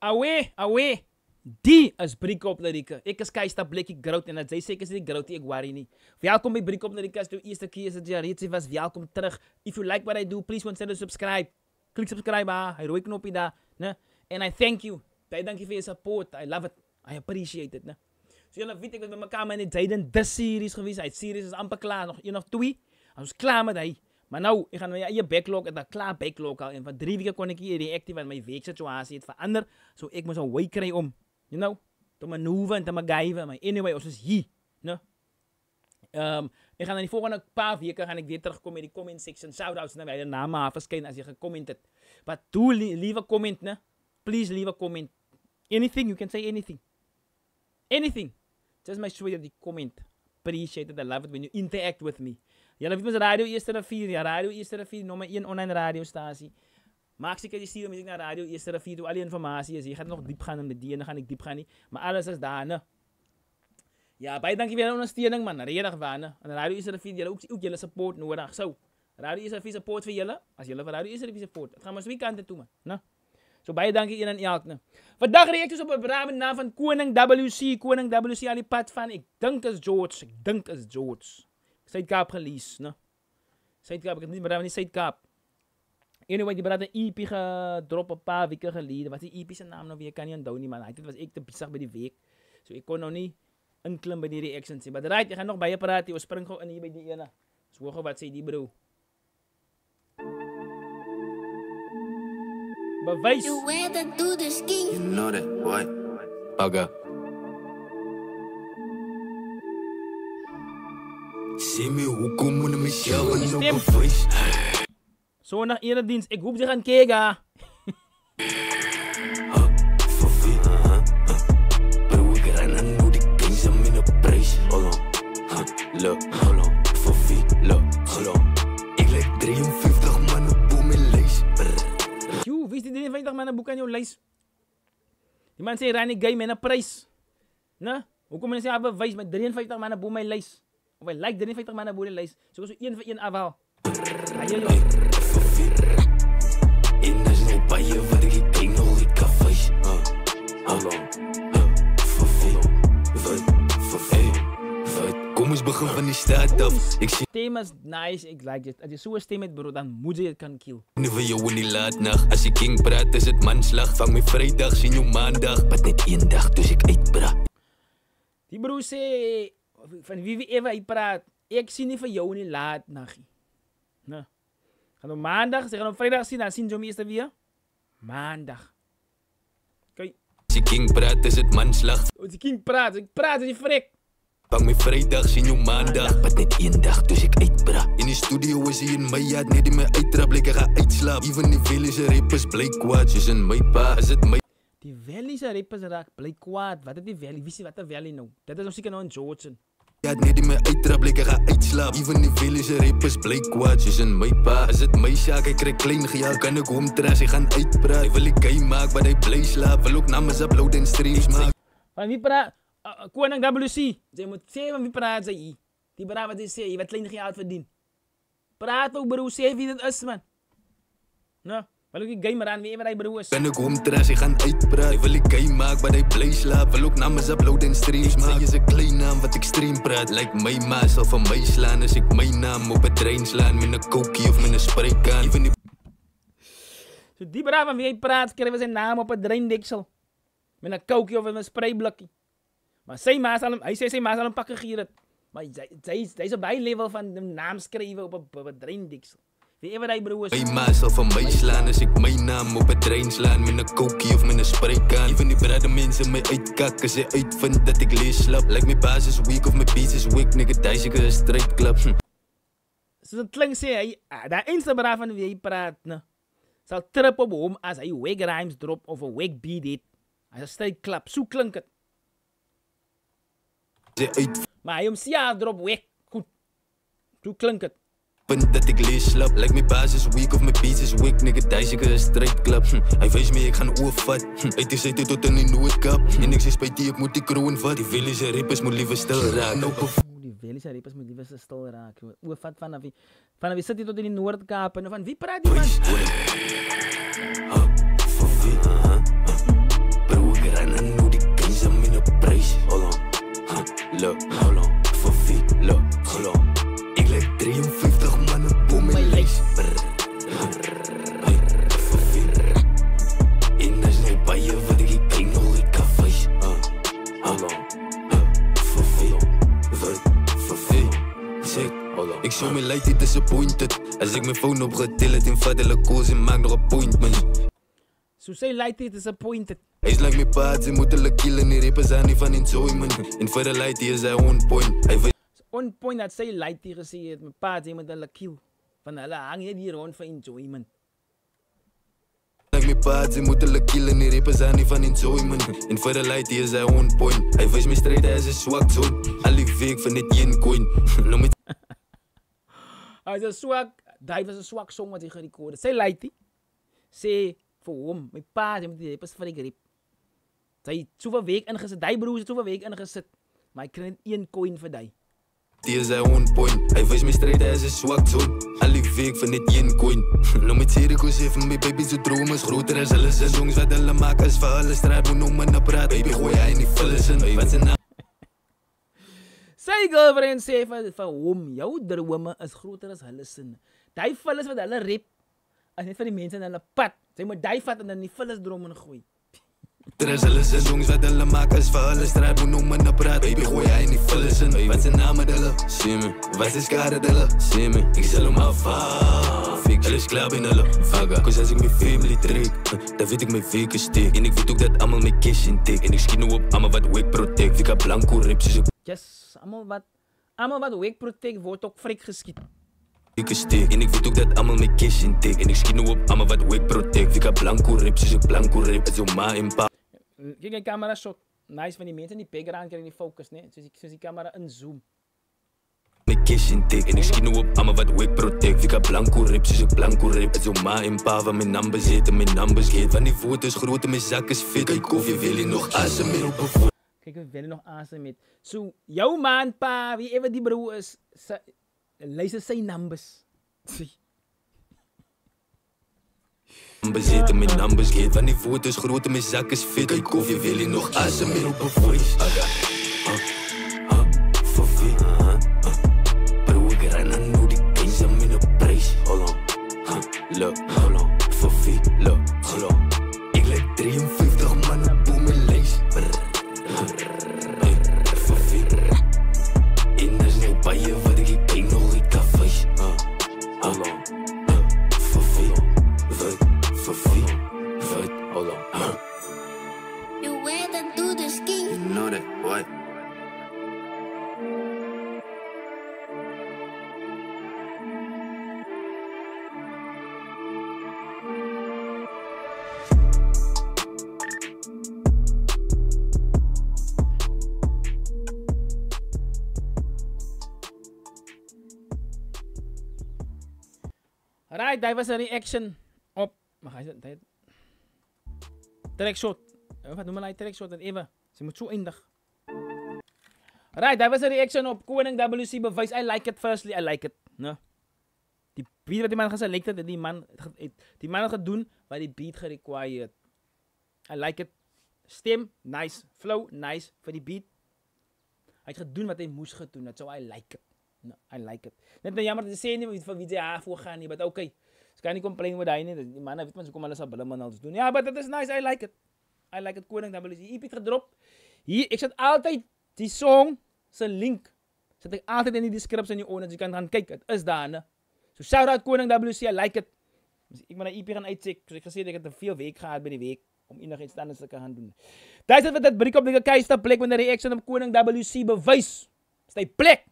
Away. Die is Briek op Lirieke. Ek is Keista Blikkie Groot en dat jy sê ek is die Groutie, ek worry nie. Welkom by Briek op Lirieke, as jou eerste keer is dat jy reeds was, welkom terug. If you like what I do, please consider subscribe. Klik subscribe hy rooi knoppie daar, né? And I thank you. Baie dankie vir jou support. I love it. I appreciate it, né? So julle weet ek was met mekaar met die Jaden dis series gewees. Hy series is amper klaar, nog 1 of 2. Ons is klaar met hy. Maar nou, ek gaan my eie backlog, en dat klaar backlog al. En van 3 weke kon ek hier reactief, want my weeksituasie het verander. So ek moes 'n way kry om, you know, te manoeuvre en te MacGyver. Maar anyway, ons is hier, né? Ek gaan in die volgende paar weke gaan ek weer terugkom met die comment section. Shoutouts na my name haar verskyn as jy gecomment het. But do leave a comment, né? Please leave a comment. Anything, you can say anything. Anything. Just make sure that you comment. Appreciate it. I love it when you interact with me. Julle weet mos Radio Eerste Rivier, ja, Radio Eerste Rivier, nommer 1 online radiostasie. Maak seker jy stuur musiek na Radio Eerste Rivier, toe al die informasie is. Jy gaan nog diep gaan in die ene gaan ek diep gaan nie, maar alles is daar, né? Ja, baie dankie vir julle ondersteuning, man. Redig waar, né? En Radio Eerste Rivier, julle ook julle support nodig. So, Radio Eerste Rivier support vir julle, as julle vir Radio Eerste Rivier support. Het gaan maar twee kante toe, man, né? So baie dankie een en elk, né? Vandag reacties op 'n brave naam van Koning WC al die pad van, ek dink is George. Suid-Kaap gelees, né? Suid-Kaap, ek het nie brave nie Suid-Kaap. Anyway, die brade EP gedrop 'n paar weke gelede. Wat die EP se naam nou weer kan nie onthou nie, man. Dit was ek te besig by die week. So ek kon nou nie inklim by die reactions nie. Maar right, ek gaan nog baie praat. Ons spring gou in hier by die ene. So hoor gou wat sê die bro. Bewys. You wear the do the ski. You know that, boy. Bugger. See me hoekom moet my jou en nou bewys. So na erediens, ek hoop jy gaan kyk. Fofi. Bro, ek ren aan nou die kings aan my prijs. Hold on. Look, hold on. Fofi, look, hold on. Ek lijk 53 man op my lijst. Yo, wie is die 53 man boek aan jou lijst? Die man sê, Rani Gay met 'n prys. Né? Hoekom mense sê, bewys met 53 man op my lijst? Of hy like 53 man op die lijst. So 1 vir 1 afhaal. En is nou baie wat ek kyk nog die kaffies. Hallo. Wat? Kom ons begin van die start af. Ek sien Stem is nice, ek like it. As jy so 'n stem het, bro, dan moet jy dit kan kill. nie vir jou in die laatnag. As jy king praat, is dit manslag. Vang my Vrydag, sien jou Maandag. Wat net een dag, dus ek uitbra. Die bro sê, van wie ever hy praat, ek sien nie vir jou in die laatnag nie. Né? Gaan op Maandag, sy gaan op Vrydag sien, dan sien jy my eerste weer. Maandag. Kyk. As jy king praat, is dit manslag. As die king praat, ek praat as die frek. Vang my Vrydag, sien jou Maandag. Wat net een dag, dus ek uitbra. In die studio is hy in my yard, net die my uittrap, like ek ga uitslaap. Even die Valleyse rappers bly kwaad, soos in my pa, is dit my. Die Valleyse rappers raak bly kwaad. Wat het die Valley? Wie sê wat 'n Valley nou? Dit is ons seker nou in George. Ja, net die my uittrap, like ek ga uitslaap. Even die Valleyse rappers bly kwaad, soos in my pa, is dit my saak, hy kry klein gejaag, kan ek hom trash, hy gaan uitpraat. Hy wil die gay maak, maar hy bly slaap, wil ook namens upload en streams maak. Van wie praat? Koning WC. Jy moet sê van wie praat sy. Die bra wat hy sê, jy wat klein geld verdien. Praat ook bro, sê wie dit is man. Nou, wil ook die gamer aan wie ever hy bro is. Kan ek hom trash, hy gaan uitpraat. Hy wil die gay maak, maar hy bly slaap, wil ook namens upload en streams maak. Sy is 'n klein naam wat ek stream praat, like my ma sal van my slaan as ek my naam op 'n trein slaan met 'n kokie of met 'n spreikaan. Even die So die bra van wie hy praat, skryf sy naam op 'n dreindeksel. Met 'n kokie of 'n sprayblikkie. Maar sy ma sal hom, hy sê sy ma sal hom pakke gier het. Maar hy's op hy level van die naam skrywe op 'n dreindeksel. Wie ever hy bro is. my ma sal van my slaan as ek my naam op 'n trein slaan met 'n kokie of met 'n spreikaan. Even die brade mense my uitkak as hy uitvind dat ek lees slap. Like my baas is weak of my beats is weak, nigga, daai seker 'n straight club. So dit klink sê hy, daai enigste bra van wie hy praat, ne, sal trip op hom as hy wag rhymes drop of 'n wag beat het. As 'n straight klap, so klink dit. Sy uitvind Maar hy hom siya drop wag. Goed. So klink dit. dat ek lees slap. Like my baas is weak of my beats is weak, nigga, daai seker 'n straight club. Hy wys my ek gaan oorvat. Uit die syte tot in die noodkap. En ek sê spytie ek moet die kroon vat. Die Valleyse rappers moet liewe stil raak. Nou Die Valleyse rappers moet liewe stil raak. Oorvat vanaf wie sit jy tot in die Noord-Kaap en van wie praat die man? show me like die disappointed. As ek my phone opgetel het en vat hulle calls en maak nog appointments. So sy light is disappointed. Hy's like my pa, sy moet hulle kill en die rappers aan nie van enjoyment. En vir die light is hy on point. Hy on point dat sy light hier gesê het, my pa sy moet hulle kill. Van hulle hang net hier rond vir enjoyment. Like my pa, sy moet hulle kill en die rappers aan nie van enjoyment. En vir die light is hy on point. Hy wys my stryd as 'n swak zone. Al die week van net 1 coin. Nou met Hy is 'n swak, daai was 'n swak song wat hy gerekord het. Sy light sê vir hom, my pa sy moet die rappers vir die grip. Sy het soveel week ingesit, die broers het soveel week ingesit, maar hy kry net 1 coin vir die. Die is hy on point. Hy wys my stryd as 'n swak zone. Al die week van net 1 coin. Nou met Jericho sê vir my baby se droom is groter as hulle se songs wat hulle maak as vir hulle straat moet om en praat. Baby gooi hy in die vullis in. Wat se naam? Sy girlfriend sê vir hom, jou drome is groter as hulle sin. Die vullis wat hulle rap, is net vir die mense in hulle pad. Sy moet die vat en in die vullis drome gooi. Terus hulle se songs wat hulle maak as vir hulle straat moet om en praat. Baby gooi hy in die vullis in. Wat se naam het hulle? Sê me. Wat is skade het hulle? Sê me. Ek sal hom afvaar. Hulle is klaar in hulle vaga. Cause as ek my family trek, dan weet ek my week is steek. En ek weet ook dat allemaal my cash intake. En ek skiet nou op allemaal wat week protect. Vika blanco rip soos ek Yes, allemaal wat week protect word ook frik geskiet. Ik is steek. En ik weet ook dat allemaal mijn cash intake. En ik schiet nu op allemaal wat week protect. Vika blanco rip, soos ek blanco rip. Het is zo ma en pa. Kijk die camera shot. Nice van die mensen die background krijgen die focus, nee. Soos die camera inzoom. Mijn cash intake. En ik schiet nu op allemaal wat week protect. Vika blanco rip, soos ek blanco rip. Het is zo ma en pa van mijn numbers eten, mijn numbers geet. Van die voet is groot en mijn zak is fit. Kijk of je wil je nog asem meer op een voet. Kijk, we willen nog asem met. So, jouw man, pa, wie even die bro is, luister zijn numbers. Numbers eten, mijn numbers geet. Van die voet is groot en mijn zak is fit. Kijk of je wil je nog asem meer op een voice. For fit. Bro, ik ren aan nu die keizer met een prijs. Hold on. Look, hold on. For fit. Look, hold on. Ik lijk 53 mannen boem mijn lijst. For fit. En er is nou bij je wat ik kijk nog ik kan face. Hold on. For fit. For fit. Hold on. You went and do the ski. You know that, what? Alright, dat was een reaction op. Maar ga je dat? Trackshot. Wat noem je trackshot dan even? Ze moet zo eindig. Alright, dat was een reaction op Koning WC Bewys. I like it firstly, I like it. No. Die beat wat die man geselecteerd het, die man het doen wat die beat gerequired. I like it. Stem, nice. Flow, nice. Voor die beat. Hij het gedoen wat hij moest gedoen. Dat so I like it. No, I like it. Net nou jammer te sê nie van wie jy voor gaan nie, but okay. Ze kan nie complain met hy nie. Die man weet man so kom hulle sal hulle man alles doen. Ja, but it is nice. I like it. I like it. Koning WC. EP het gedrop. Hier, ek sit altyd die song se link. Sit ek altyd in die description in die onder. Jy kan gaan kyk. Het is daar, ne. So shout out Koning WC. I like it. Ek moet die EP gaan uitcheck. So ek gesê ek het te veel week gehad by die week om enigiets anders te kan doen. Daar is dit wat dit breek op die keister plek met 'n reaction op Koning WC Bewys. Stay plek.